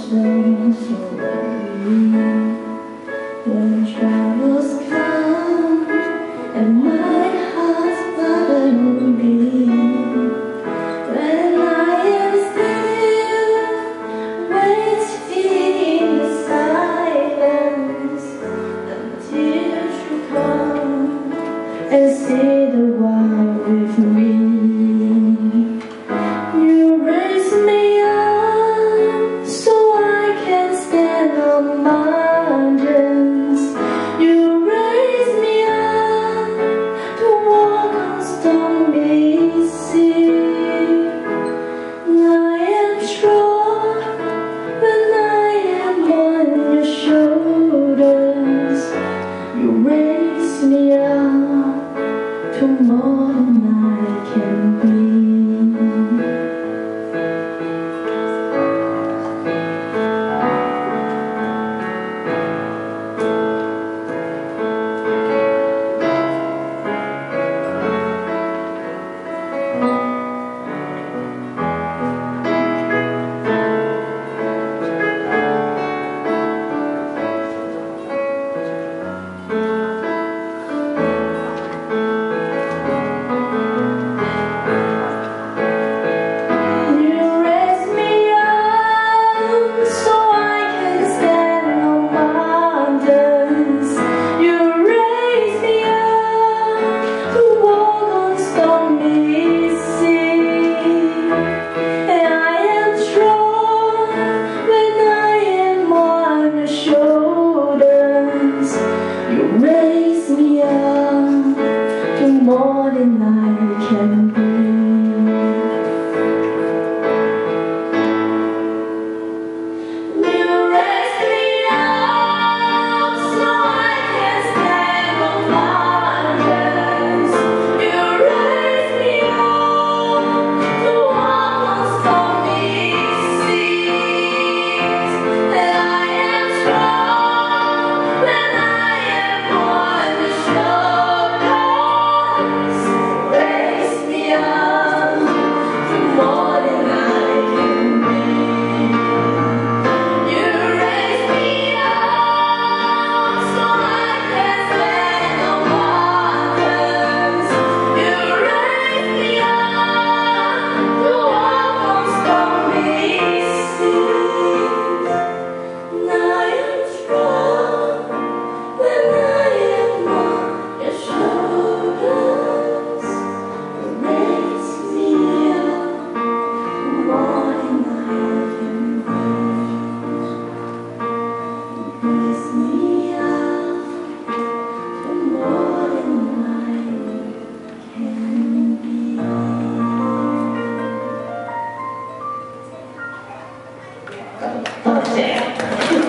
don't worry when troubles come and my heart's burden me. When I am still waiting in the silence until you come and see the world with me. You raise me up so I can stand on mountains. You raise me up to walk on stormy sea. I am strong when I am on your shoulders. You raise me up to more than I can be. Raise me up to more than I can be. You raise me up so I can stand on mountains. You raise me up to walk on stormy seas. And I am strong when I am on the shoulders. Raise me up to more than I can be. You raise me up so I can stand on mountains. You raise me up to walk on stormy seas. And I am strong when I am on your shoulders. You raise me up more than I can be. Raise me up more than I can be. Oh, damn.